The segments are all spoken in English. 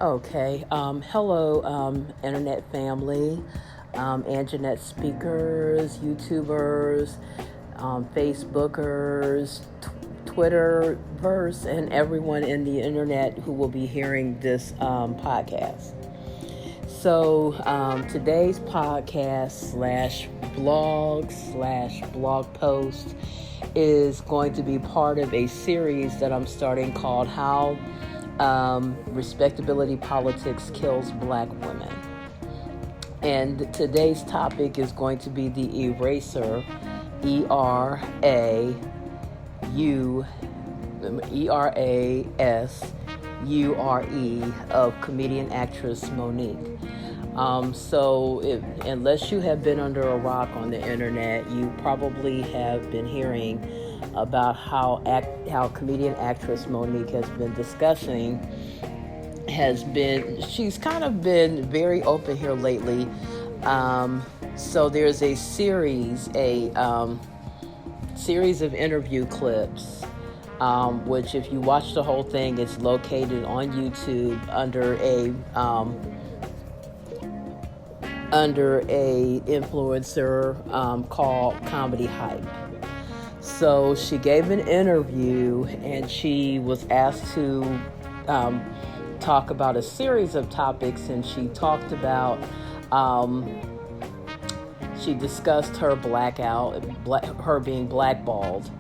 Okay. Hello, internet family, Anjanette speakers, YouTubers, Facebookers, Twitterverse, and everyone in the internet who will be hearing this podcast. So, today's podcast slash blog post is going to be part of a series that I'm starting called How Respectability Politics Kills Black Women. And today's topic is going to be the Erasure, ERASURE of comedian actress MoNique. Unless you have been under a rock on the internet, you probably have been hearing about how comedian actress MoNique has been discussing. She's kind of been very open here lately. So there's a series of interview clips. Which, if you watch the whole thing, it's located on YouTube under a influencer called Comedy Hype. So she gave an interview, and she was asked to talk about a series of topics, and she talked about. She discussed her her being blackballed.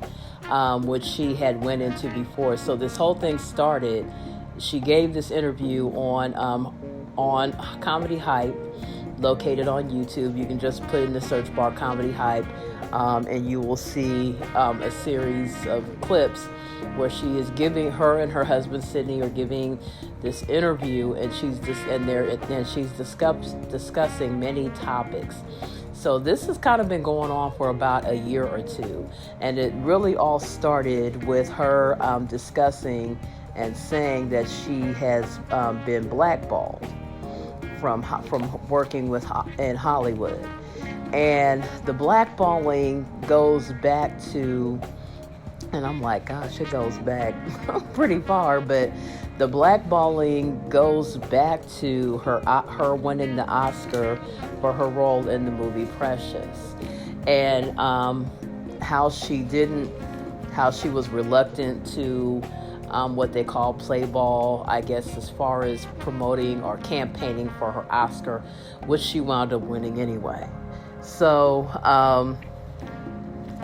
Which she had went into before. So this whole thing started. She gave this interview on Comedy Hype, located on YouTube. You can just put in the search bar Comedy Hype, and you will see a series of clips where she is giving, her and her husband Sydney are giving this interview, and she's discussing many topics. So this has kind of been going on for about a year or two, and it really all started with her discussing and saying that she has been blackballed from working in Hollywood, and the blackballing goes back to, and I'm like, gosh, it goes back pretty far, but the blackballing goes back to her winning the Oscar for her role in the movie Precious, and how she was reluctant to what they call play ball, I guess, as far as promoting or campaigning for her Oscar, which she wound up winning anyway. So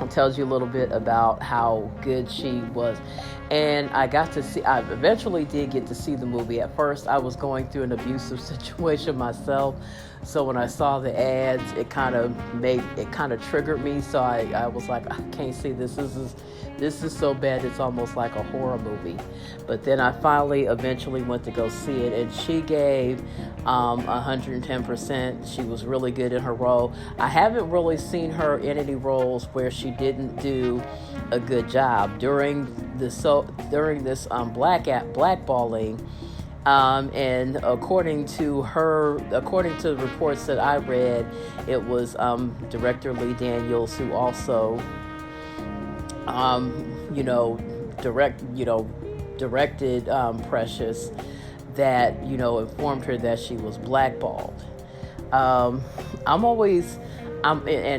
it tells you a little bit about how good she was. And I eventually did get to see the movie. At first, I was going through an abusive situation myself. So when I saw the ads, it kind of triggered me. So I was like, I can't see this. This is so bad. It's almost like a horror movie. But then I eventually went to go see it, and she gave 110%. She was really good in her role. I haven't really seen her in any roles where she didn't do a good job during this blackballing. And according to the reports that I read, it was director Lee Daniels who also directed Precious, that informed her that she was blackballed. And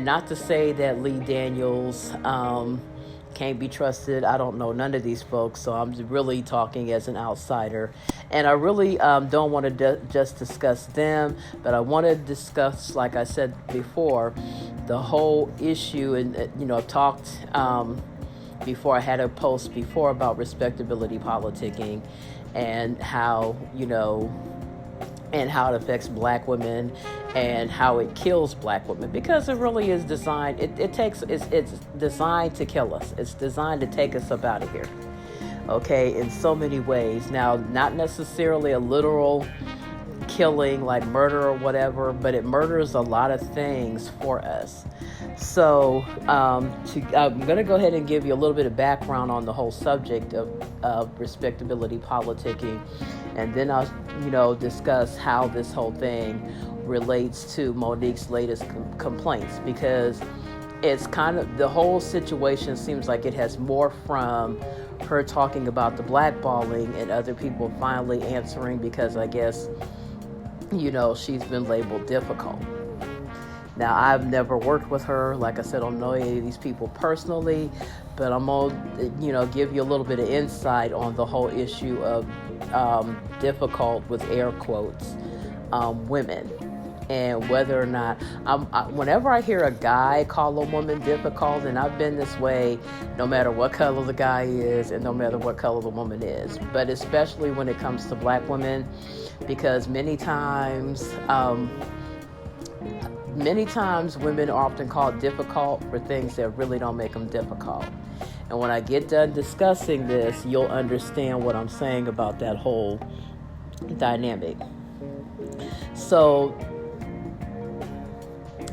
not to say that Lee Daniels can't be trusted. I don't know none of these folks, so I'm really talking as an outsider. And I really don't want to just discuss them, but I want to discuss, like I said before, the whole issue. And I've talked before. I had a post before about respectability politicking, and how it affects black women, and how it kills black women, because it really is designed. It's designed to kill us. It's designed to take us up out of here. Okay, in so many ways. Now, not necessarily a literal killing like murder or whatever, but it murders a lot of things for us. So I'm going to go ahead and give you a little bit of background on the whole subject of respectability politicking, and then I'll discuss how this whole thing relates to MoNique's latest complaints, because it's kind of, the whole situation seems like it has morphed from her talking about the blackballing and other people finally answering because I guess, she's been labeled difficult. Now, I've never worked with her. Like I said, I don't know any of these people personally, but I'm going to, give you a little bit of insight on the whole issue of difficult, with air quotes, women. And whether or not, whenever I hear a guy call a woman difficult, and I've been this way no matter what color the guy is and no matter what color the woman is, but especially when it comes to black women, because many times women are often called difficult for things that really don't make them difficult. And when I get done discussing this, you'll understand what I'm saying about that whole dynamic. So,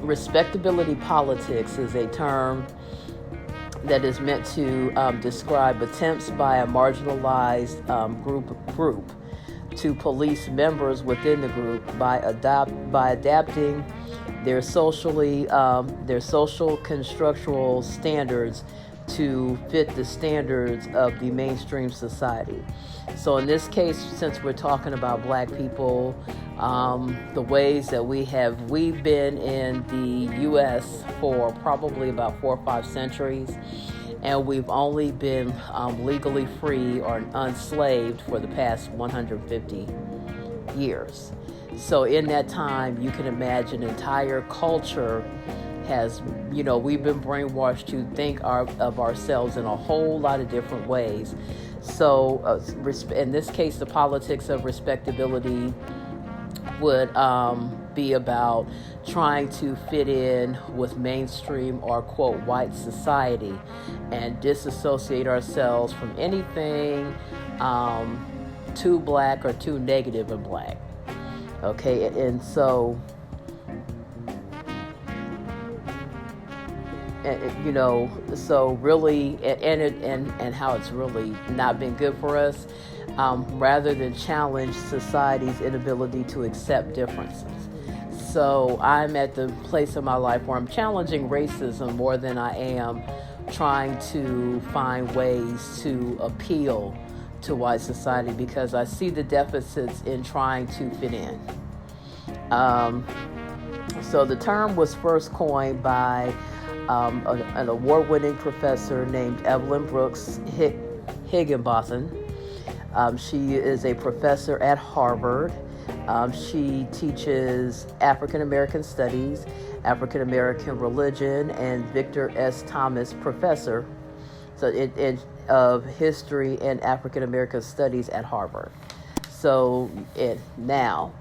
respectability politics is a term that is meant to describe attempts by a marginalized group to police members within the group by adapting their social constructual standards to fit the standards of the mainstream society. So in this case, since we're talking about black people, the ways that we've been in the U.S. for probably about 4 or 5 centuries, and we've only been legally free or enslaved for the past 150 years. So in that time, you can imagine entire culture has, we've been brainwashed to think of ourselves in a whole lot of different ways. So in this case, the politics of respectability would be about trying to fit in with mainstream or quote white society and disassociate ourselves from anything too black or too negative in black. Okay, and so, so really, and how it's really not been good for us, rather than challenge society's inability to accept differences. So I'm at the place in my life where I'm challenging racism more than I am trying to find ways to appeal to white society, because I see the deficits in trying to fit in. So the term was first coined by an award-winning professor named Evelyn Brooks Higginbotham. She is a professor at Harvard. She teaches African American Studies, African American Religion, and Victor S. Thomas Professor of History and African American Studies at Harvard. So now,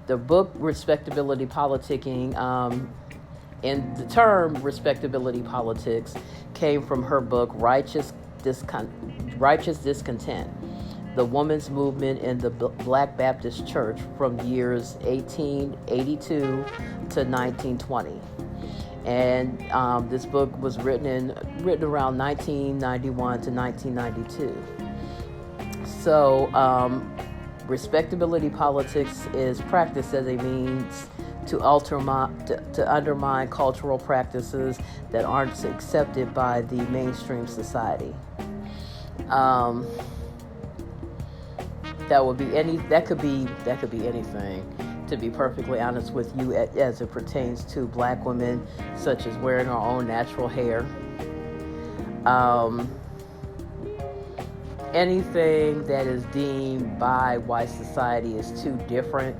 the book Respectability Politicking, and the term respectability politics came from her book Righteous Discontent, the Women's Movement in the Black Baptist Church from years 1882 to 1920. And this book was written around 1991 to 1992. So respectability politics is practiced as a means to undermine cultural practices that aren't accepted by the mainstream society. That could be anything, to be perfectly honest with you, as it pertains to black women, such as wearing our own natural hair. Anything that is deemed by white society as too different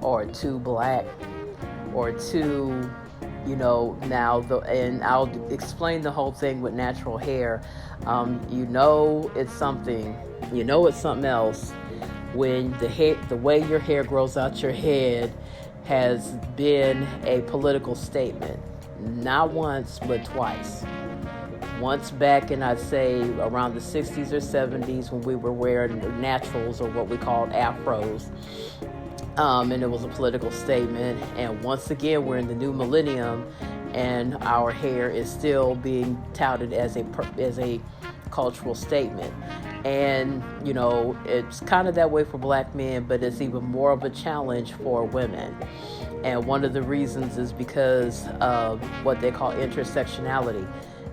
or too black or too, and I'll explain the whole thing with natural hair. It's something else when the way your hair grows out your head has been a political statement, not once but twice. Once back in, I'd say, around the 60s or 70s, when we were wearing naturals, or what we called afros, and it was a political statement. And once again, we're in the new millennium, and our hair is still being touted as a cultural statement. And it's kind of that way for black men, but it's even more of a challenge for women. And one of the reasons is because of what they call intersectionality.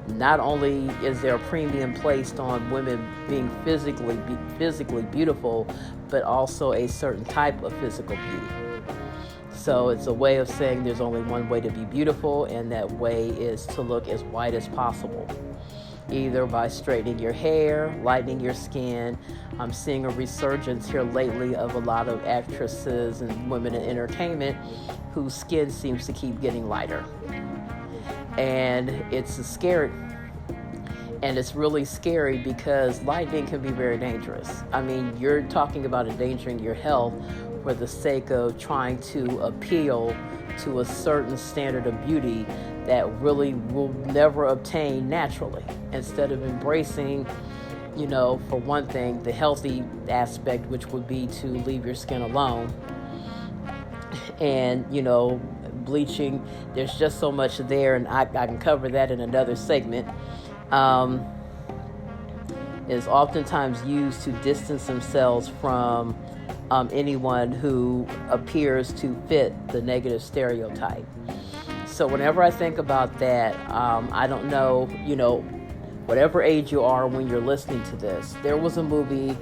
not only is there a premium placed on women being physically beautiful, but also a certain type of physical beauty. So it's a way of saying there's only one way to be beautiful, and that way is to look as white as possible, either by straightening your hair, lightening your skin. I'm seeing a resurgence here lately of a lot of actresses and women in entertainment whose skin seems to keep getting lighter. And it's really scary because lightening can be very dangerous. I mean, you're talking about endangering your health for the sake of trying to appeal to a certain standard of beauty that really will never obtain naturally, instead of embracing, for one thing, the healthy aspect, which would be to leave your skin alone. And, bleaching, there's just so much there, and I can cover that in another segment. Is oftentimes used to distance themselves from anyone who appears to fit the negative stereotype. So whenever I think about that, I don't know, whatever age you are when you're listening to this, there was a movie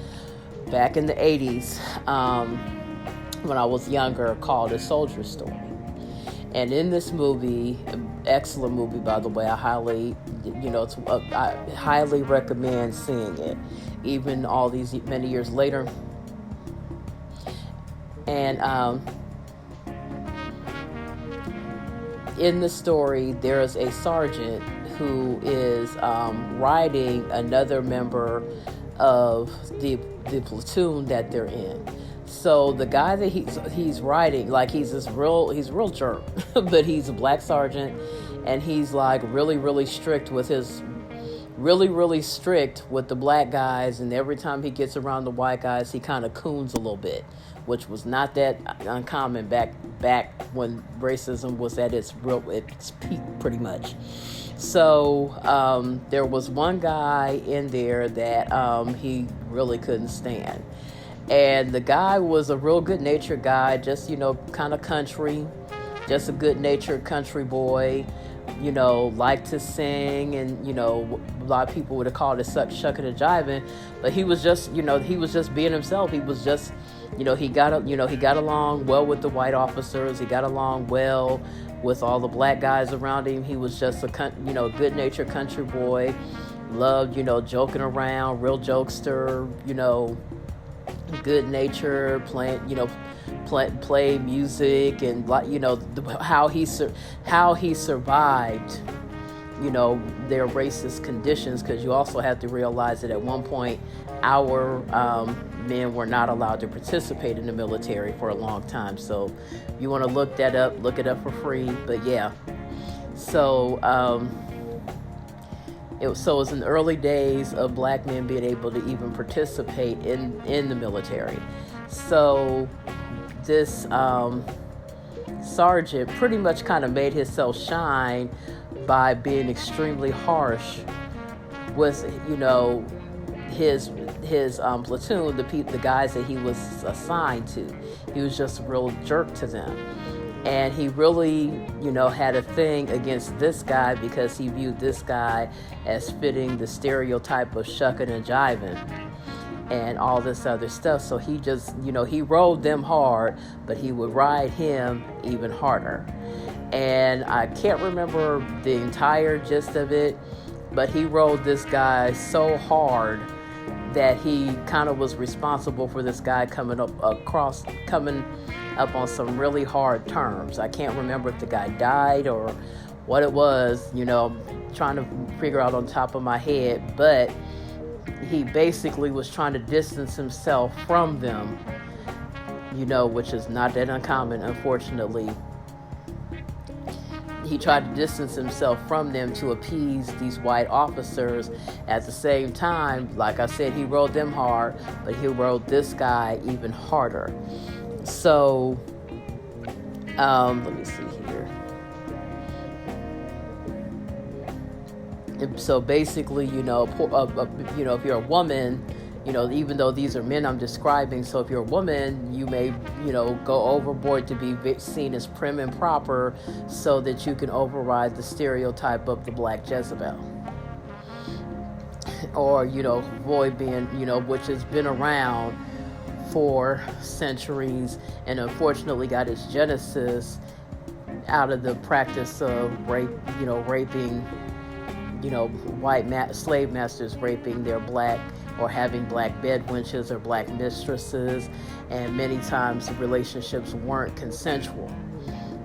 back in the 80s when I was younger called A Soldier Story. And in this movie, excellent movie, by the way, I highly recommend seeing it, even all these many years later. And in the story, there is a sergeant who is riding another member of the platoon that they're in. So the guy that he's riding, like he's real jerk, but he's a black sergeant, and he's like really strict with the black guys, and every time he gets around the white guys, he kind of coons a little bit, which was not that uncommon back when racism was at its peak, pretty much. So there was one guy in there that he really couldn't stand. And the guy was a real good-natured guy, just, kind of country, just a good-natured country boy, liked to sing, and, a lot of people would have called it shucking and jiving, but he was just, being himself. He was just, he got along well with the white officers. He got along well with all the black guys around him. He was just a, good-natured country boy, loved, joking around, real jokester, good nature, playing, play music, and how he survived, their racist conditions. Because you also have to realize that at one point, our men were not allowed to participate in the military for a long time. So, if you want to look it up for free. But yeah, so. It was in the early days of black men being able to even participate in the military. So this sergeant pretty much kind of made himself shine by being extremely harsh with, his platoon, the guys that he was assigned to. He was just a real jerk to them. And he really, had a thing against this guy because he viewed this guy as fitting the stereotype of shucking and jiving and all this other stuff. So he just, he rode them hard, but he would ride him even harder. And I can't remember the entire gist of it, but he rode this guy so hard that he kind of was responsible for this guy coming up on some really hard terms. I can't remember if the guy died or what it was, trying to figure out on top of my head, but he basically was trying to distance himself from them, which is not that uncommon, unfortunately. He tried to distance himself from them to appease these white officers. At the same time, like I said, he rode them hard, but he rode this guy even harder. So, let me see here. So basically, if you're a woman, even though these are men I'm describing, so if you're a woman, you may, go overboard to be seen as prim and proper so that you can override the stereotype of the black Jezebel. or, void being, which has been around for centuries and unfortunately got its genesis out of the practice of raping, white slave masters raping their black or having black bed wenches or black mistresses, and many times the relationships weren't consensual.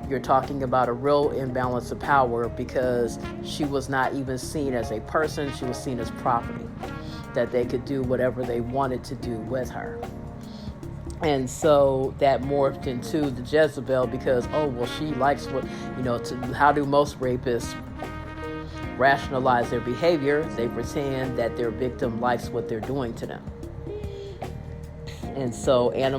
You're talking about a real imbalance of power because she was not even seen as a person, she was seen as property, that they could do whatever they wanted to do with her. And so that morphed into the Jezebel because, she likes what, how do most rapists rationalize their behavior? They pretend that their victim likes what they're doing to them. And so, when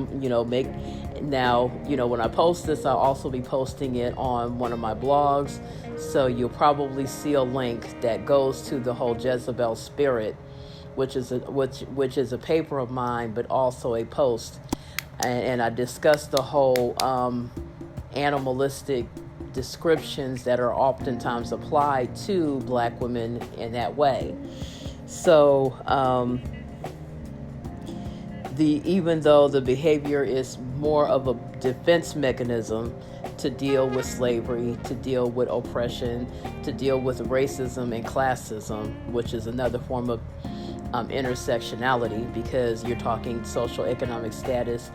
I post this, I'll also be posting it on one of my blogs. So you'll probably see a link that goes to the whole Jezebel spirit, which is a paper of mine, but also a post. And I discussed the whole animalistic descriptions that are oftentimes applied to black women in that way. So, even though the behavior is more of a defense mechanism to deal with slavery, to deal with oppression, to deal with racism and classism, which is another form of intersectionality, because you're talking social economic status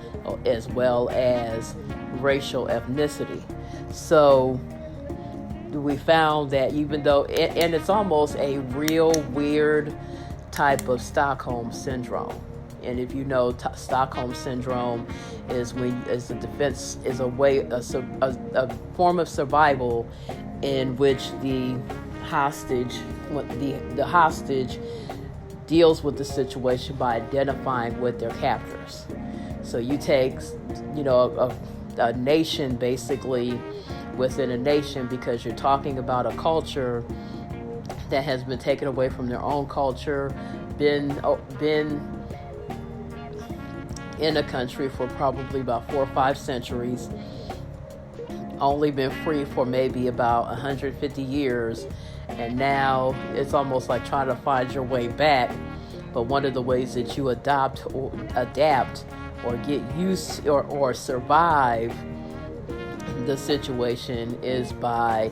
as well as racial ethnicity. So we found that even though, and it's almost a real weird type of Stockholm syndrome. And if you know, Stockholm syndrome is a form of survival in which the hostage deals with the situation by identifying with their captors. So you take, a nation basically within a nation, because you're talking about a culture that has been taken away from their own culture, been in a country for probably about 4 or 5 centuries, only been free for maybe about 150 years, and now it's almost like trying to find your way back. But one of the ways that you adapt or get used or survive the situation is by,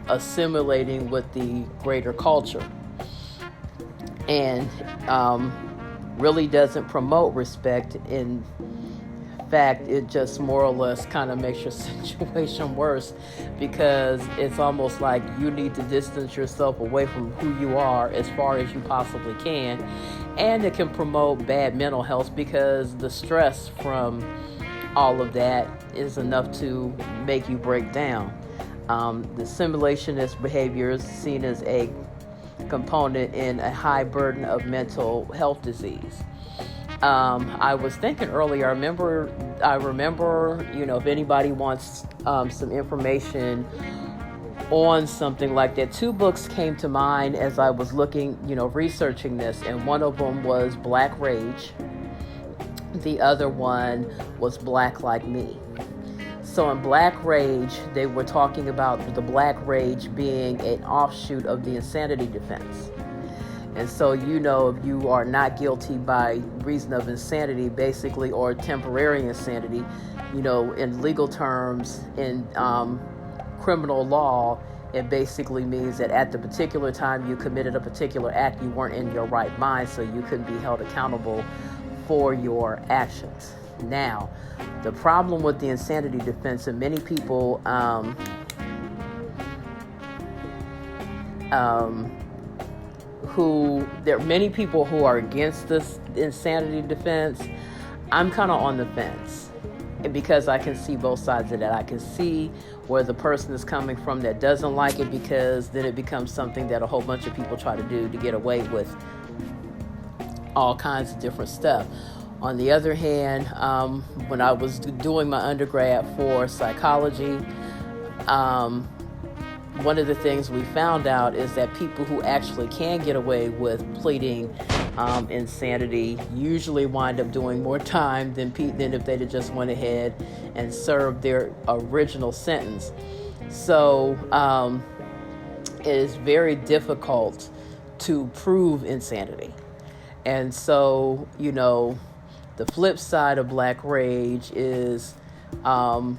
assimilating with the greater culture. And really doesn't promote respect. In fact, it just more or less kind of makes your situation worse, because it's almost like you need to distance yourself away from who you are as far as you possibly can. And it can promote bad mental health, because the stress from all of that is enough to make you break down. The simulationist behavior is seen as a component in a high burden of mental health disease. I was thinking earlier, I remember, if anybody wants some information on something like that, 2 books came to mind as I was looking, researching this, and one of them was Black Rage. The other one was Black Like Me. So in Black Rage, they were talking about the Black Rage being an offshoot of the insanity defense. And so, if you are not guilty by reason of insanity, basically, or temporary insanity, in legal terms, in criminal law, it basically means that at the particular time you committed a particular act, you weren't in your right mind, so you couldn't be held accountable for your actions. Now, the problem with the insanity defense, and many people there are many people who are against this insanity defense. I'm kind of on the fence, because I can see both sides of that. I can see where the person is coming from that doesn't like it, because then it becomes something that a whole bunch of people try to do to get away with all kinds of different stuff. On the other hand, when I was doing my undergrad for psychology, one of the things we found out is that people who actually can get away with pleading insanity usually wind up doing more time than if they'd have just went ahead and served their original sentence. So it is very difficult to prove insanity. And so, the flip side of black rage is the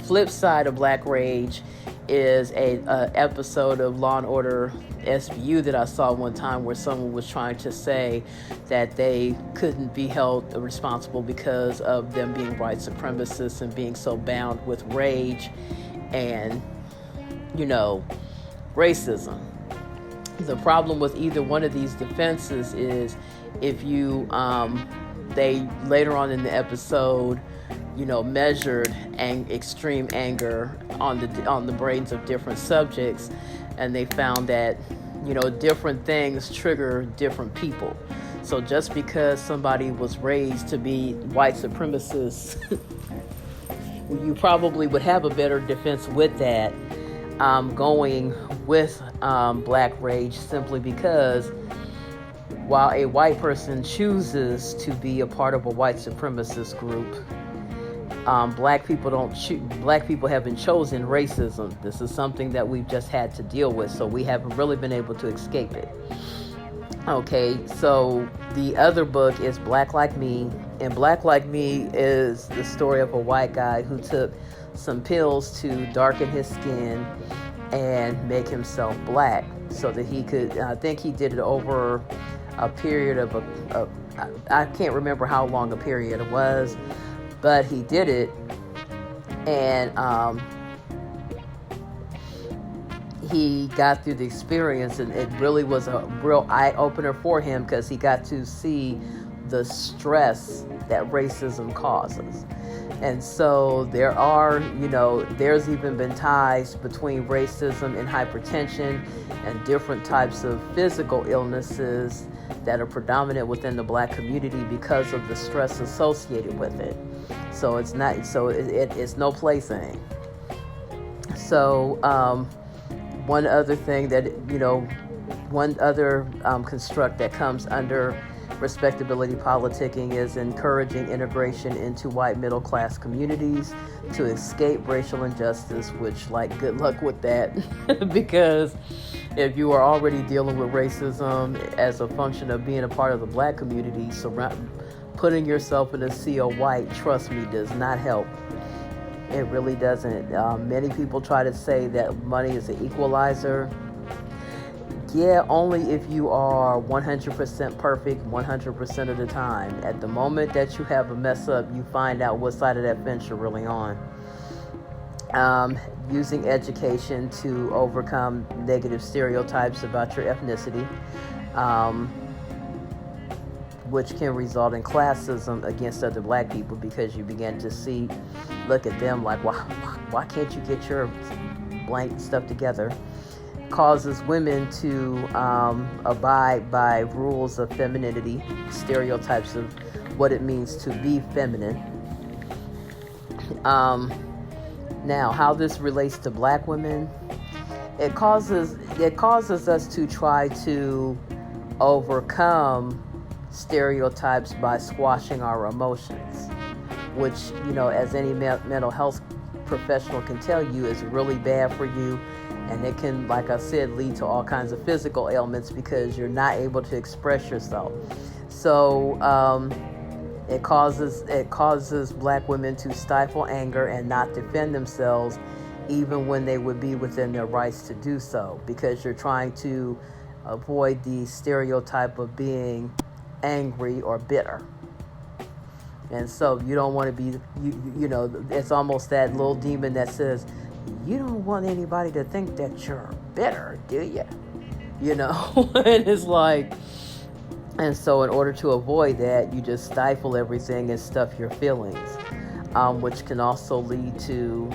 flip side of black rage is a episode of Law and Order SVU that I saw one time, where someone was trying to say that they couldn't be held responsible because of them being white supremacists and being so bound with rage and racism. The problem with either one of these defenses is if you they later on in the episode measured extreme anger on the brains of different subjects, and they found that different things trigger different people. So just because somebody was raised to be white supremacists, you probably would have a better defense with that going with black rage, simply because while a white person chooses to be a part of a white supremacist group, black people haven't chosen racism. This is something that we've just had to deal with, so we haven't really been able to escape it. Okay, so the other book is Black Like Me, and Black Like Me is the story of a white guy who took some pills to darken his skin and make himself black so that he could, I think he did it over a period of I can't remember how long a period it was, but he did it, and he got through the experience, and it really was a real eye-opener for him, because he got to see the stress that racism causes. And so there are, there's even been ties between racism and hypertension and different types of physical illnesses that are predominant within the black community because of the stress associated with it. So it's no plaything. So one other thing that, one other construct that comes under respectability politicking is encouraging integration into white middle class communities to escape racial injustice, which, good luck with that. Because if you are already dealing with racism as a function of being a part of the black community, putting yourself in a sea of white, trust me, does not help. It really doesn't. Many people try to say that money is an equalizer. Yeah, only if you are 100% perfect 100% of the time. At the moment that you have a mess up, you find out what side of that fence you're really on. Using education to overcome negative stereotypes about your ethnicity, which can result in classism against other black people, because you begin to look at them like, why can't you get your blank stuff together? Causes women to abide by rules of femininity, stereotypes of what it means to be feminine. Now, how this relates to black women, it causes us to try to overcome stereotypes by squashing our emotions, which, as any mental health professional can tell you, is really bad for you. And it can, like I said, lead to all kinds of physical ailments because you're not able to express yourself. So it causes black women to stifle anger and not defend themselves, even when they would be within their rights to do so, because you're trying to avoid the stereotype of being angry or bitter. And so you don't want to be, it's almost that little demon that says, you don't want anybody to think that you're bitter, do you? And it's like, and so in order to avoid that, you just stifle everything and stuff your feelings, which can also lead to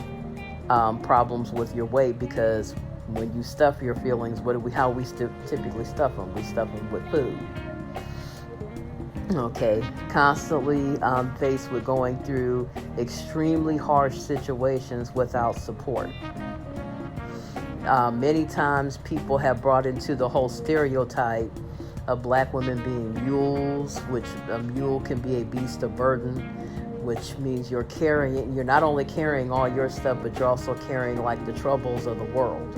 problems with your weight, because when you stuff your feelings, how we typically stuff them? We stuff them with food. Okay, constantly faced with going through extremely harsh situations without support. Many times people have brought into the whole stereotype of black women being mules, which a mule can be a beast of burden, which means you're not only carrying all your stuff, but you're also carrying the troubles of the world,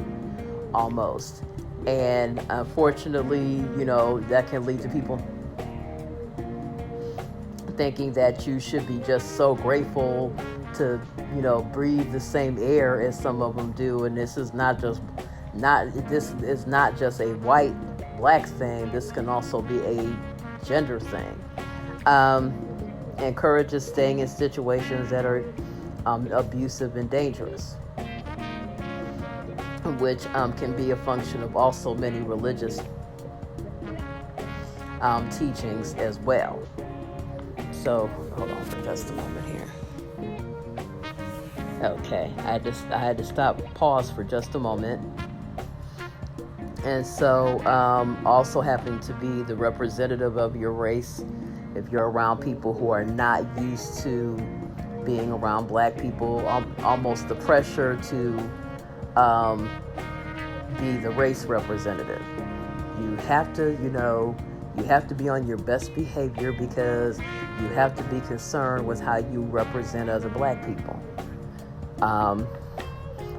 almost. And unfortunately, that can lead to people thinking that you should be just so grateful to, breathe the same air as some of them do. And this is not just a white black thing. This can also be a gender thing. Encourages staying in situations that are abusive and dangerous, which can be a function of also many religious teachings as well. So hold on for just a moment here. Okay, I had to pause for just a moment. And so also having to be the representative of your race, if you're around people who are not used to being around black people, almost the pressure to be the race representative. You have to, be on your best behavior because you have to be concerned with how you represent other black people.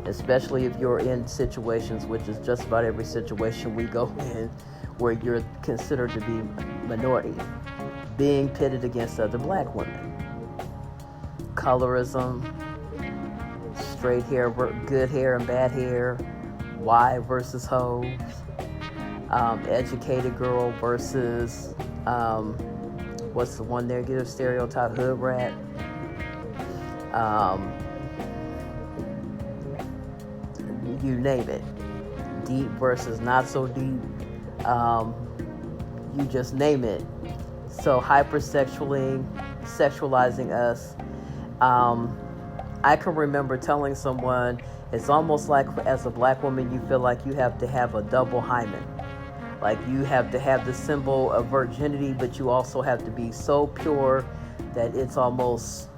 Especially if you're in situations, which is just about every situation we go in, where you're considered to be minority, being pitted against other black women. Colorism, straight hair, good hair and bad hair, Y versus hoes, educated girl versus, what's the one negative stereotype, hood rat. You name it. Deep versus not so deep. You just name it. So sexualizing us. I can remember telling someone, it's almost like as a black woman, you feel like you have to have a double hymen. Like you have to have the symbol of virginity, but you also have to be so pure that it's almost,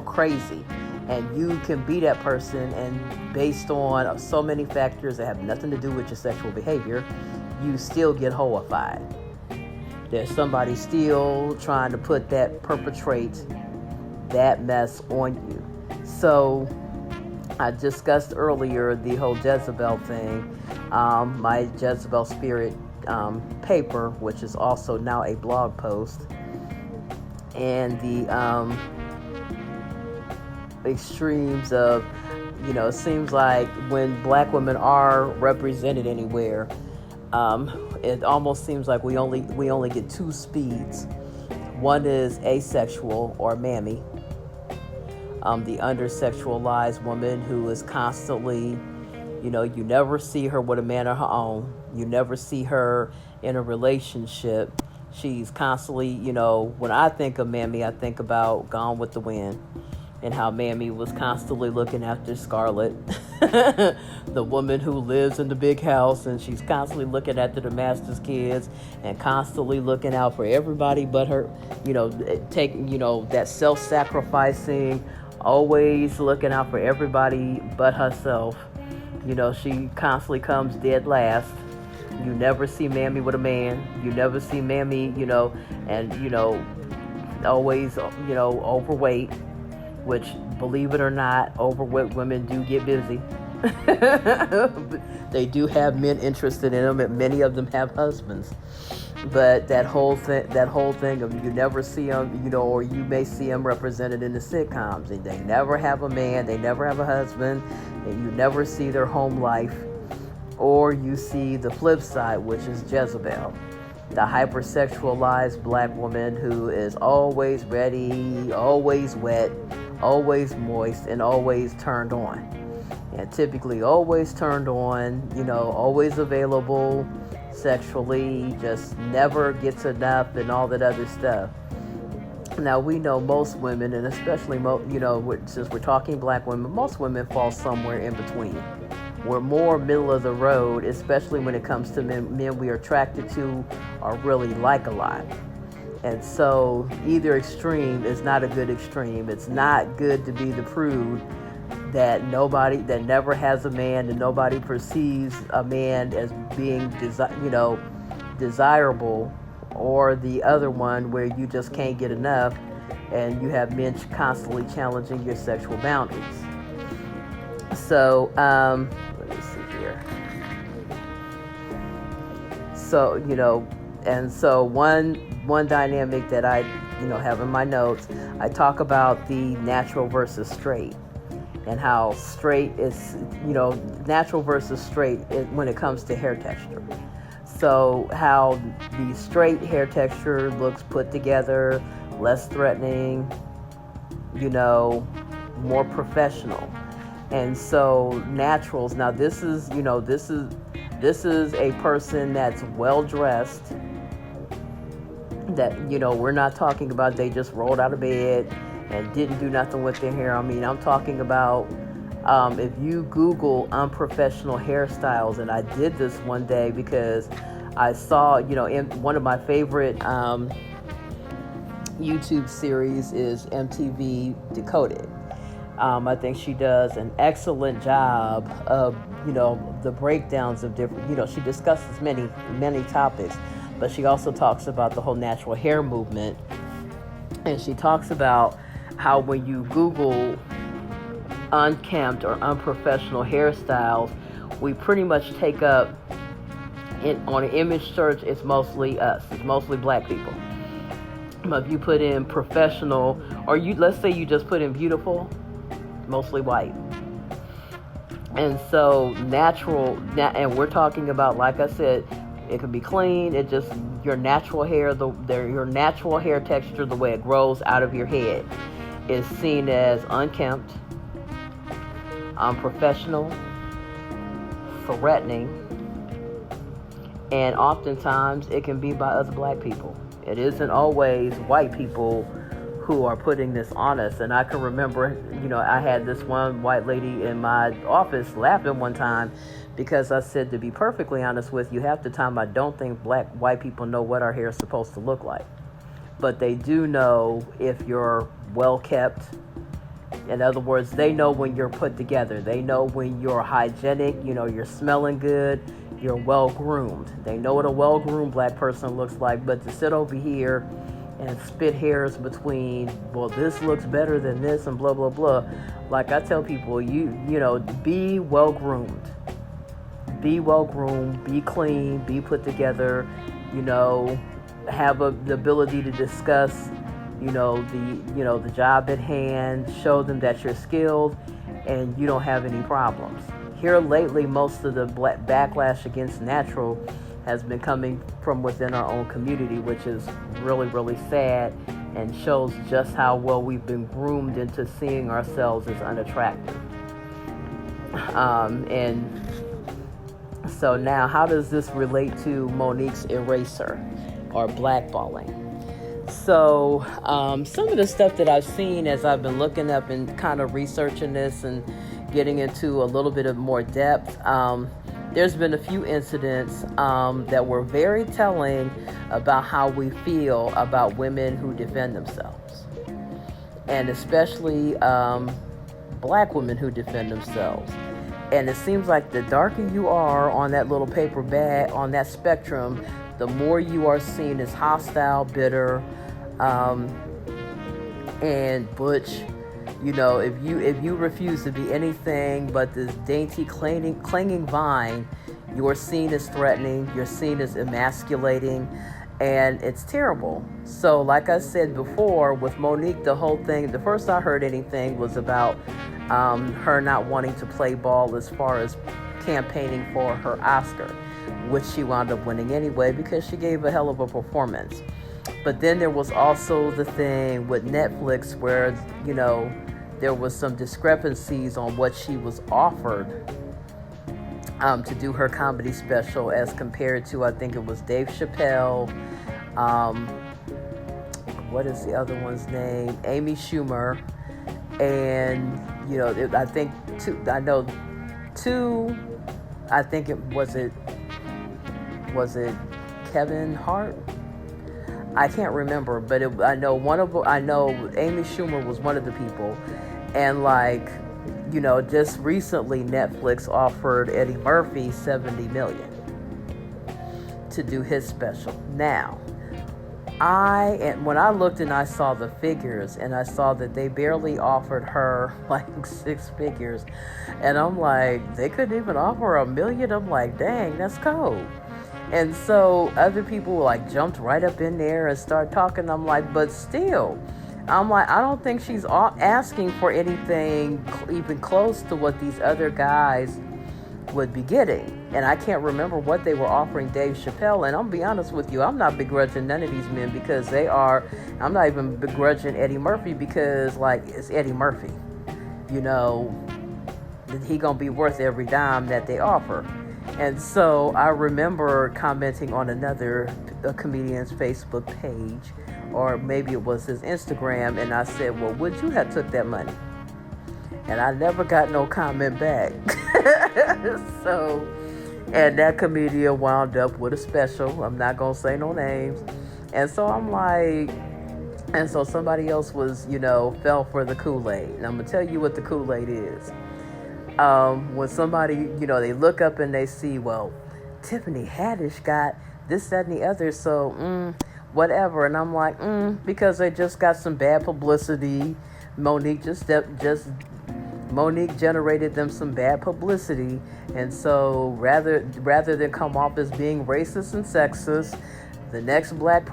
crazy. And you can be that person, and based on so many factors that have nothing to do with your sexual behavior, you still get hoified. There's somebody still trying to perpetrate that mess on you. So I discussed earlier the whole Jezebel thing, my Jezebel Spirit paper, which is also now a blog post, and the extremes of, it seems like when black women are represented anywhere, it almost seems like we only get two speeds. One is asexual or mammy, the undersexualized woman who is constantly, you never see her with a man of her own. You never see her in a relationship. She's constantly, when I think of mammy, I think about Gone with the Wind, and how Mammy was constantly looking after Scarlett, the woman who lives in the big house, and she's constantly looking after the master's kids and constantly looking out for everybody but her, taking, that self-sacrificing, always looking out for everybody but herself. She constantly comes dead last. You never see Mammy with a man. You never see Mammy, and, always, overweight. Which, believe it or not, overweight women do get busy. They do have men interested in them, and many of them have husbands. But that whole thing of you never see them, or you may see them represented in the sitcoms, and they never have a man, they never have a husband, and you never see their home life. Or you see the flip side, which is Jezebel, the hypersexualized black woman who is always ready, always wet, always moist, and always turned on. And typically always turned on, always available sexually, just never gets enough and all that other stuff. Now, we know most women, and especially, since we're talking black women, most women fall somewhere in between. We're more middle of the road, especially when it comes to men we are attracted to or really like a lot. And so either extreme is not a good extreme. It's not good to be the prude that never has a man, and nobody perceives a man as being desirable, or the other one where you just can't get enough and you have men constantly challenging your sexual boundaries. So let me see here. so, and so one dynamic that I, have in my notes, I talk about the natural versus straight, and how straight is, natural versus straight when it comes to hair texture. So how the straight hair texture looks put together, less threatening, more professional. And so naturals, now this is a person that's well dressed, that, we're not talking about they just rolled out of bed and didn't do nothing with their hair. I mean, I'm talking about, if you Google unprofessional hairstyles, and I did this one day because I saw, in one of my favorite YouTube series is MTV Decoded. I think she does an excellent job of, the breakdowns of different, she discusses many, many topics, but she also talks about the whole natural hair movement. And she talks about how when you Google unkempt or unprofessional hairstyles, we pretty much take up, on an image search, it's mostly us. It's mostly black people. But if you put in professional, or let's say you just put in beautiful, mostly white. And so natural, and we're talking about, like I said, it could be clean. It just, your natural hair, your natural hair texture, the way it grows out of your head, is seen as unkempt, unprofessional, threatening, and oftentimes it can be by us black people. It isn't always white people who are putting this on us. And I can remember, I had this one white lady in my office laughing one time because I said, to be perfectly honest with you, half the time I don't think white people know what our hair is supposed to look like. But they do know if you're well kept. In other words, they know when you're put together. They know when you're hygienic, you're smelling good, you're well groomed. They know what a well groomed black person looks like. But to sit over here and spit hairs between, well, this looks better than this and blah, blah, blah. Like I tell people, be well groomed. Be well groomed, be clean, be put together, have the ability to discuss, the job at hand, show them that you're skilled and you don't have any problems. Here lately, most of the backlash against natural has been coming from within our own community, which is really, really sad and shows just how well we've been groomed into seeing ourselves as unattractive. And so now, how does this relate to MoNique's Erasure or blackballing? So some of the stuff that I've seen as I've been looking up and kind of researching this and getting into a little bit of more depth, there's been a few incidents that were very telling about how we feel about women who defend themselves, and especially black women who defend themselves. And it seems like the darker you are on that little paper bag, on that spectrum, the more you are seen as hostile, bitter, and butch. If you refuse to be anything but this dainty, clinging vine, you are seen as threatening, you're seen as emasculating, and it's terrible. So like I said before, with MoNique, the whole thing, the first I heard anything was about her not wanting to play ball as far as campaigning for her Oscar, which she wound up winning anyway because she gave a hell of a performance. But then there was also the thing with Netflix where, there was some discrepancies on what she was offered to do her comedy special as compared to, I think it was Dave Chappelle, what is the other one's name? Amy Schumer, and, I think was it Kevin Hart? I can't remember, but I know Amy Schumer was one of the people. And just recently Netflix offered Eddie Murphy $70 million to do his special. Now, when I looked and I saw the figures and I saw that they barely offered her like six figures, and I'm like, they couldn't even offer $1 million. I'm like, dang, that's cold. And so other people like jumped right up in there and started talking. I'm like, but still, I'm like, I don't think she's asking for anything even close to what these other guys would be getting. And I can't remember what they were offering Dave Chappelle. And I'll be honest with you, I'm not begrudging none of these men because I'm not even begrudging Eddie Murphy because, like, it's Eddie Murphy. You know, he gonna be worth every dime that they offer. And so I remember commenting on another comedian's Facebook page, or maybe it was his Instagram, and I said, well, would you have took that money? And I never got no comment back. So, and that comedian wound up with a special. I'm not going to say no names. And so I'm like, and so somebody else was, fell for the Kool-Aid. And I'm going to tell you what the Kool-Aid is. When somebody, they look up and they see, well, Tiffany Haddish got this, that, and the other. So, whatever. And I'm like, because they just got some bad publicity. MoNique generated them some bad publicity, and so rather than come off as being racist and sexist, the next black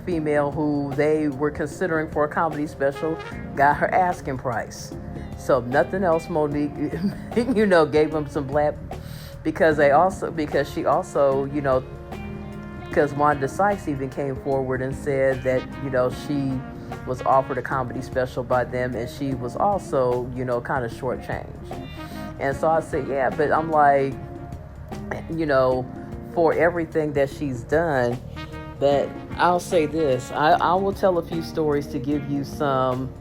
female who they were considering for a comedy special got her asking price. So if nothing else, MoNique, gave them some black because she also, because Wanda Sykes even came forward and said that, she was offered a comedy special by them, and she was also, kind of shortchanged. And so I said, yeah, but I'm like, for everything that she's done, that I'll say this, I will tell a few stories to give you some,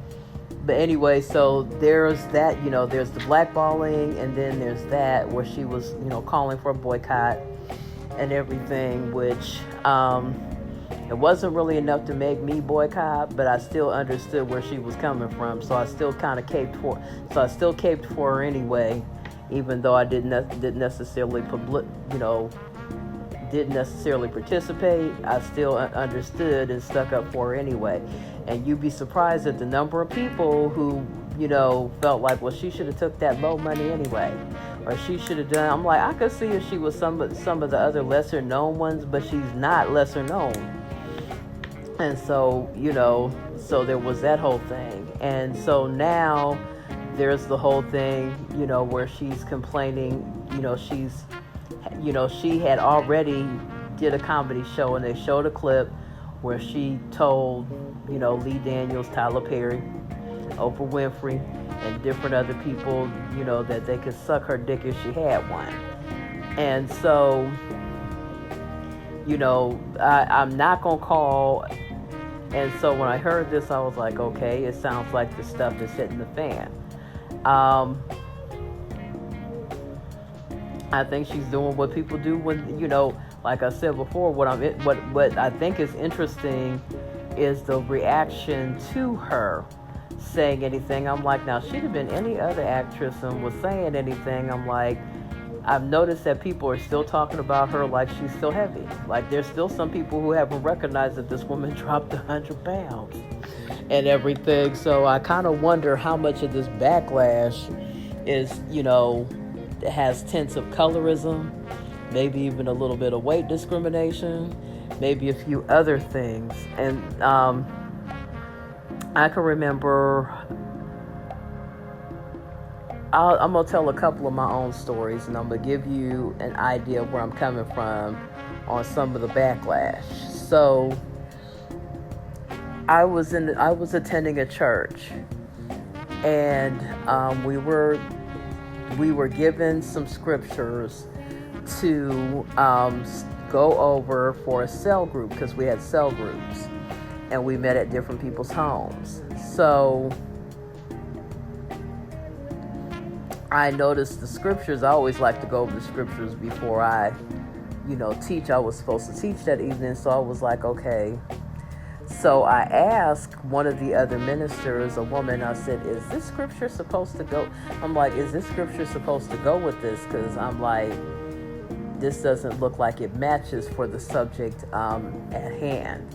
but anyway, so there's that, there's the blackballing, and then there's that where she was, calling for a boycott and everything, which, it wasn't really enough to make me boycott, but I still understood where she was coming from. So I still kind of caped for her anyway, even though I didn't necessarily participate. I still understood and stuck up for her anyway. And you'd be surprised at the number of people who, felt like, well, she should have took that low money anyway, or she should have done. I'm like, I could see if she was some of the other lesser known ones, but she's not lesser known. And so, so there was that whole thing. And so now there's the whole thing, where she's complaining, she had already did a comedy show, and they showed a clip where she told, Lee Daniels, Tyler Perry, Oprah Winfrey, and different other people, that they could suck her dick if she had one. And so, I'm not going to call. And so when I heard this, I was like, okay, it sounds like the stuff is hitting the fan. I think she's doing what people do when, like I said before, what I think is interesting is the reaction to her saying anything. I'm like, now, she'd have been any other actress and was saying anything. I'm like, I've noticed that people are still talking about her like she's still heavy. Like, there's still some people who haven't recognized that this woman dropped 100 pounds and everything. So I kind of wonder how much of this backlash is, has tints of colorism, maybe even a little bit of weight discrimination, maybe a few other things. And I can remember, I'm going to tell a couple of my own stories, and I'm going to give you an idea of where I'm coming from on some of the backlash. So I was attending a church, and we were given some scriptures to go over for a cell group, because we had cell groups, and we met at different people's homes. So I noticed the scriptures. I always like to go over the scriptures before I, teach. I was supposed to teach that evening, so I was like, okay. So I asked one of the other ministers, a woman, I said, is this scripture supposed to go? I'm like, is this scripture supposed to go with this? Because I'm like, this doesn't look like it matches for the subject at hand.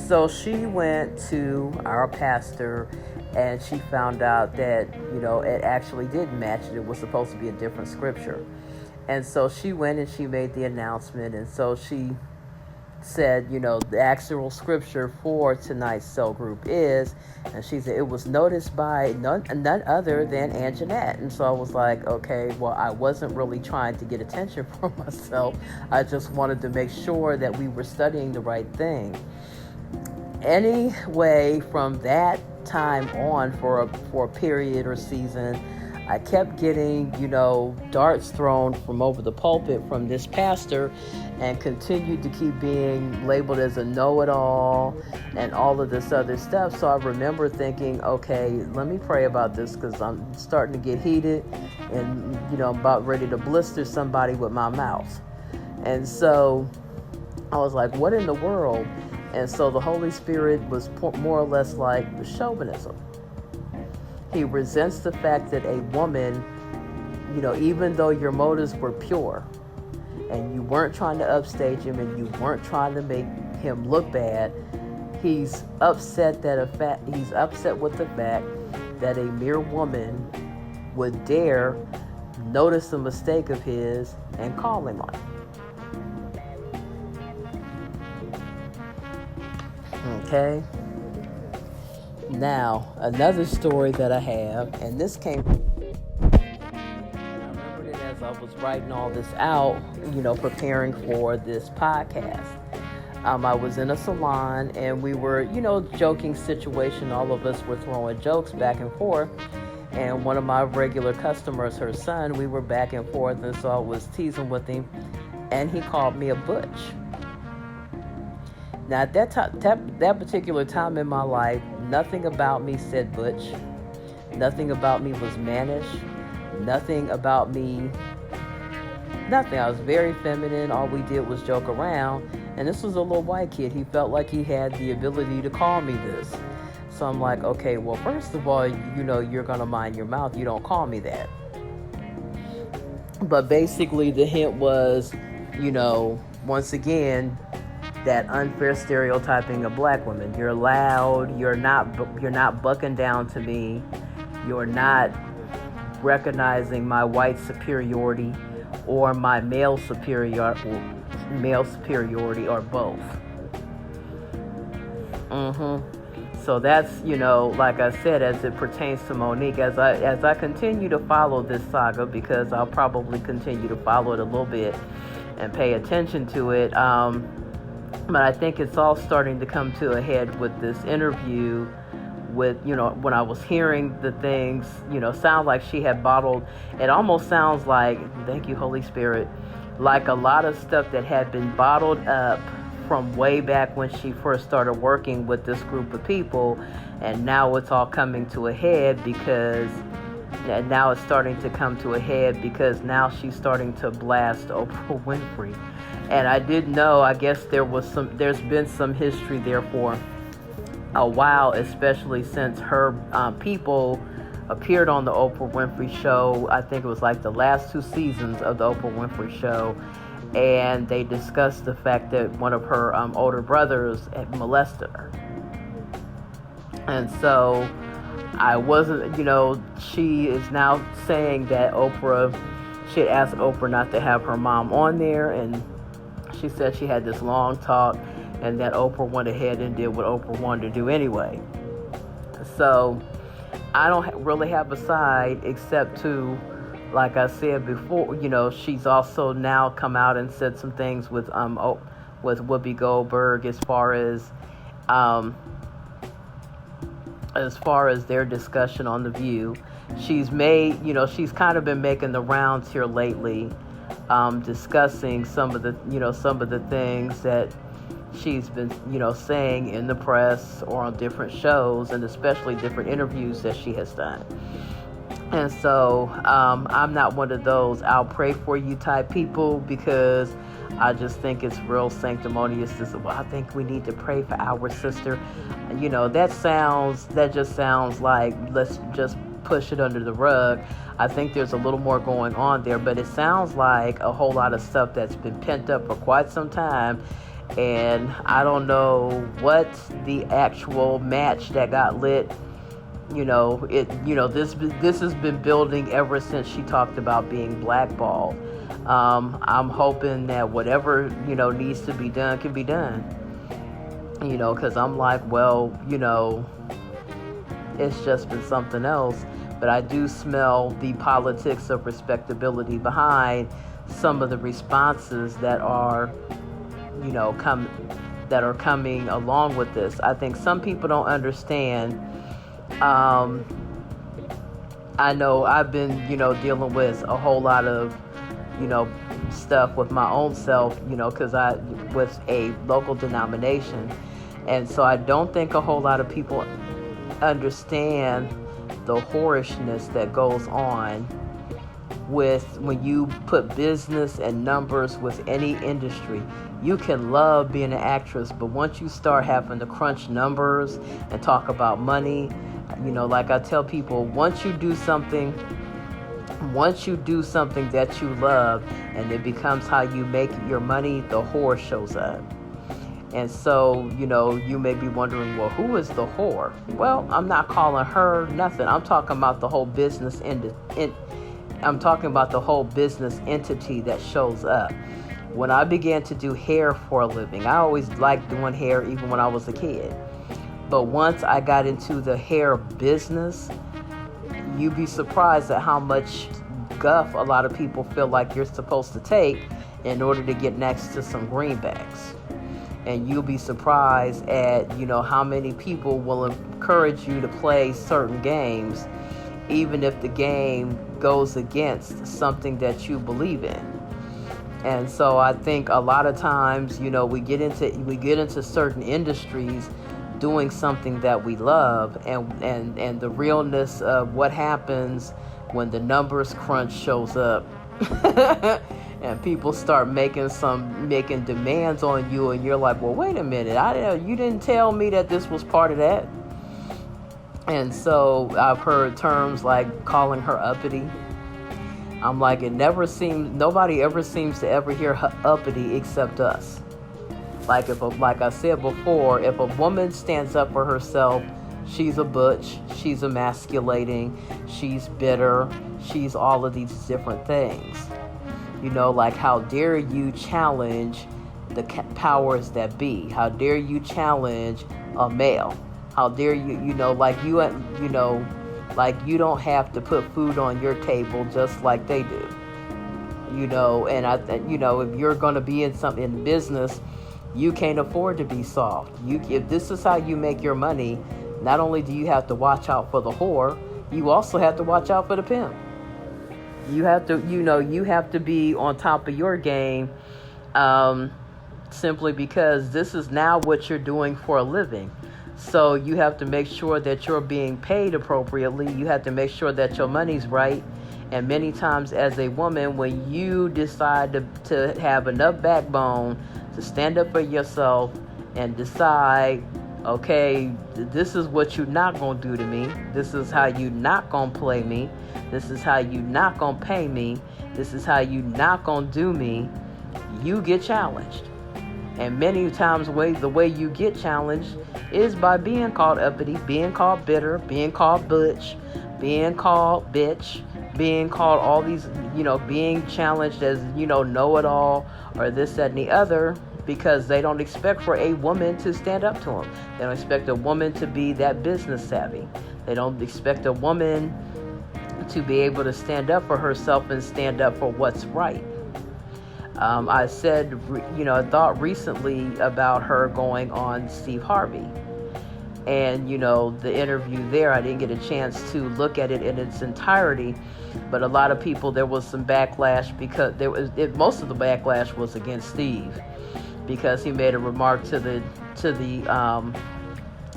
So she went to our pastor, and she found out that, it actually did match. It was supposed to be a different scripture. And so she went and she made the announcement. And so she said, the actual scripture for tonight's cell group is, and she said, it was noticed by none other than Anjanette. And so I was like, okay, well, I wasn't really trying to get attention from myself. I just wanted to make sure that we were studying the right thing. Anyway, from that time on, for a period or season, I kept getting, darts thrown from over the pulpit from this pastor, and continued to keep being labeled as a know-it-all and all of this other stuff. So I remember thinking, okay, let me pray about this, because I'm starting to get heated and, I'm about ready to blister somebody with my mouth. And so I was like, what in the world? And so the Holy Spirit was more or less like chauvinism. He resents the fact that a woman, even though your motives were pure and you weren't trying to upstage him and you weren't trying to make him look bad, he's upset with the fact that a mere woman would dare notice a mistake of his and call him on it. Okay. Now, another story that I have, and this came, I remembered it as I was writing all this out, preparing for this podcast. I was in a salon and we were, joking situation. All of us were throwing jokes back and forth. And one of my regular customers, her son, we were back and forth. And so I was teasing with him and he called me a butch. Now, at that particular time in my life, nothing about me said butch. Nothing about me was mannish. Nothing about me, nothing. I was very feminine. All we did was joke around. And this was a little white kid. He felt like he had the ability to call me this. So I'm like, okay, well, first of all, you're going to mind your mouth. You don't call me that. But basically the hint was, once again, that unfair stereotyping of black women. You're loud. You're not bucking down to me. You're not recognizing my white superiority or my male superiority, or both. So that's, like I said, as it pertains to MoNique, as I continue to follow this saga, because I'll probably continue to follow it a little bit and pay attention to it. But I think it's all starting to come to a head with this interview with, when I was hearing the things, sound like she had bottled. It almost sounds like, thank you, Holy Spirit, like a lot of stuff that had been bottled up from way back when she first started working with this group of people. And now it's all coming to a head because now she's starting to blast Oprah Winfrey. And I didn't know, I guess there's been some history there for a while, especially since her people appeared on the Oprah Winfrey Show. I think it was like the last 2 seasons of the Oprah Winfrey Show. And they discussed the fact that one of her older brothers had molested her. And so I wasn't, she is now saying that she had asked Oprah not to have her mom on there. And she said she had this long talk and that Oprah went ahead and did what Oprah wanted to do anyway. So I don't really have a side except to, like I said before, she's also now come out and said some things with Whoopi Goldberg as far as their discussion on The View. She's made, she's kind of been making the rounds here lately, discussing some of the things that she's been, saying in the press or on different shows, and especially different interviews that she has done. And so I'm not one of those I'll pray for you type people, because I just think it's real sanctimonious to say, well, I think we need to pray for our sister. That just sounds like let's just push it under the rug. I think there's a little more going on there, but it sounds like a whole lot of stuff that's been pent up for quite some time. And I don't know what the actual match that got lit. This has been building ever since she talked about being blackballed. I'm hoping that whatever, needs to be done can be done. Because I'm like, well, it's just been something else. But I do smell the politics of respectability behind some of the responses that are, coming along with this. I think some people don't understand. I know I've been, dealing with a whole lot of, stuff with my own self, because I was a local denomination. And so I don't think a whole lot of people understand the whorishness that goes on with when you put business and numbers with any industry. You can love being an actress, but once you start having to crunch numbers and talk about money, like I tell people, once you do something that you love and it becomes how you make your money, the whore shows up. And so, you may be wondering, well, who is the whore? Well, I'm not calling her nothing. I'm talking about the whole business I'm talking about the whole business entity that shows up. When I began to do hair for a living, I always liked doing hair even when I was a kid. But once I got into the hair business, you'd be surprised at how much guff a lot of people feel like you're supposed to take in order to get next to some greenbacks. And you'll be surprised at, how many people will encourage you to play certain games, even if the game goes against something that you believe in. And so I think a lot of times, we get into certain industries doing something that we love, and the realness of what happens when the numbers crunch shows up. And people start making demands on you, and you're like, well, wait a minute, you didn't tell me that this was part of that. And so I've heard terms like calling her uppity. I'm like, nobody ever seems to ever hear uppity except us. Like I said before, if a woman stands up for herself, she's a butch, she's emasculating, she's bitter, she's all of these different things. Like, how dare you challenge the powers that be? How dare you challenge a male? How dare you, like you don't have to put food on your table just like they do. And if you're going to be in business, you can't afford to be soft. If this is how you make your money, not only do you have to watch out for the whore, you also have to watch out for the pimp. You have to be on top of your game, simply because this is now what you're doing for a living. So you have to make sure that you're being paid appropriately. You have to make sure that your money's right. And many times as a woman, when you decide to have enough backbone to stand up for yourself and decide, okay, this is what you're not going to do to me. This is how you're not going to play me. This is how you're not going to pay me. This is how you're not going to do me. You get challenged. And many times the way you get challenged is by being called uppity, being called bitter, being called butch, being called bitch, being called all these, being challenged as, know-it-all or this, that, and the other, because they don't expect for a woman to stand up to them. They don't expect a woman to be that business savvy. They don't expect a woman to be able to stand up for herself and stand up for what's right. I said, I thought recently about her going on Steve Harvey. And, the interview there, I didn't get a chance to look at it in its entirety. But a lot of people, there was some backlash because most of the backlash was against Steve, because he made a remark to the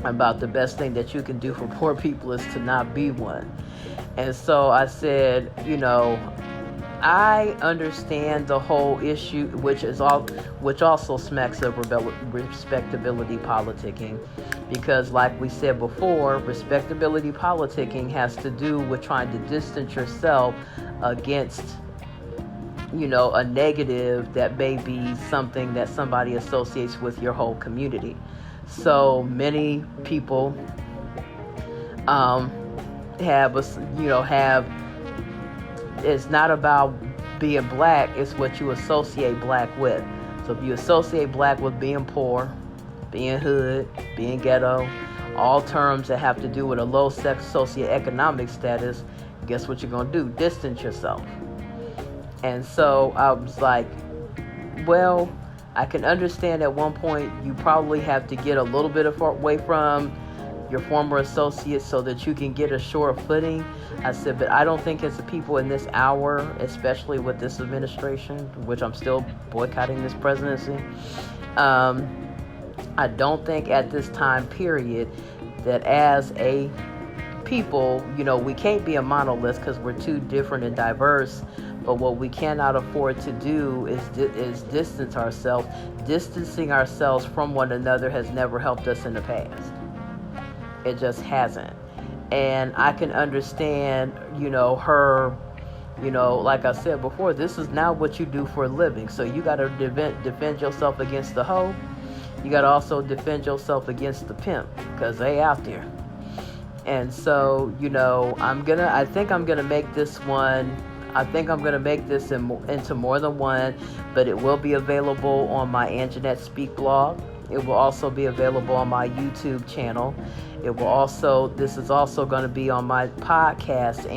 about the best thing that you can do for poor people is to not be one. And so I said, I understand the whole issue, which also smacks of respectability politicking, because like we said before, respectability politicking has to do with trying to distance yourself against, a negative that may be something that somebody associates with your whole community. So many people have it's not about being black, it's what you associate black with. So if you associate black with being poor, being hood, being ghetto, all terms that have to do with a low socioeconomic status, guess what you're going to do? Distance yourself. And so I was like, well, I can understand at one point you probably have to get a little bit away from your former associates so that you can get a sure footing. I said, but I don't think it's the people in this hour, especially with this administration, which I'm still boycotting this presidency. I don't think at this time period that as a people, we can't be a monolith because we're too different and diverse. But what we cannot afford to do is distance ourselves. Distancing ourselves from one another has never helped us in the past. It just hasn't. And I can understand, her, like I said before, this is now what you do for a living. So you got to defend yourself against the hoe. You got to also defend yourself against the pimp because they out there. And so, I think I'm going to make this one. I think I'm going to make this into more than one, but it will be available on my Anjanette Speak blog. It will also be available on my YouTube channel. This is also going to be on my podcast,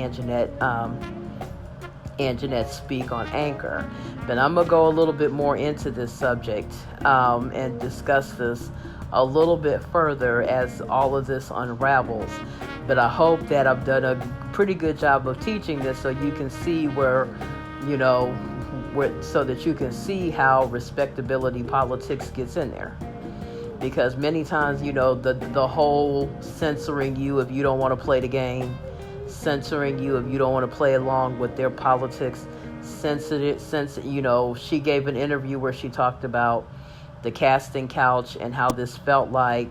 Anjanette Speak on Anchor. But I'm going to go a little bit more into this subject and discuss this a little bit further as all of this unravels. But I hope that I've done a pretty good job of teaching this so you can see so that you can see how respectability politics gets in there. Because many times, the whole censoring you if you don't want to play the game, censoring you if you don't want to play along with their politics, she gave an interview where she talked about the casting couch and how this felt like,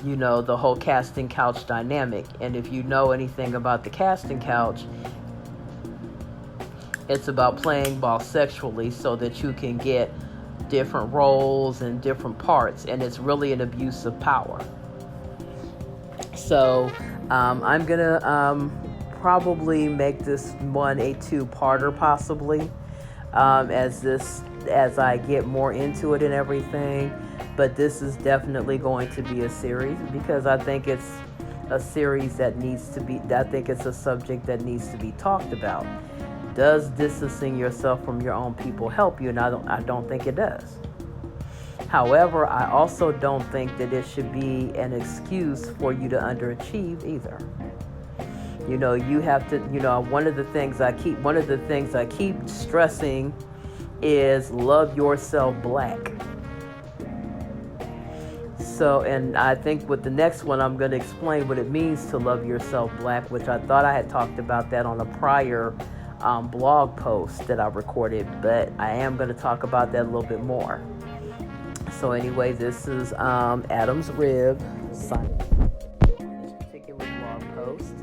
the whole casting couch dynamic. And if you know anything about the casting couch, it's about playing ball sexually so that you can get different roles and different parts. And it's really an abuse of power. So I'm going to probably make this one a two-parter possibly as I get more into it and everything. But this is definitely going to be a series because I think it's a series that I think it's a subject that needs to be talked about. Does distancing yourself from your own people help you? And I don't think it does. However, I also don't think that it should be an excuse for you to underachieve either. You have to, one of the things I keep stressing is love yourself black. So, and I think with the next one, I'm going to explain what it means to love yourself black, which I thought I had talked about that on a prior blog post that I recorded, but I am going to talk about that a little bit more. So anyway, this is Adam's Rib signing on this particular blog post.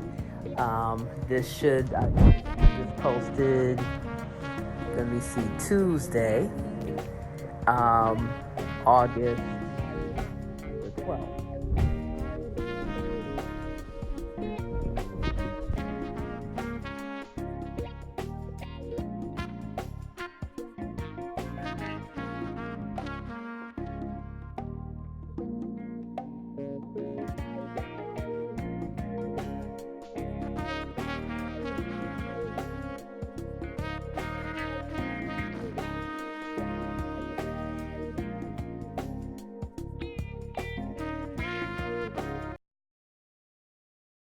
This just posted, let me see, Tuesday, August 12th.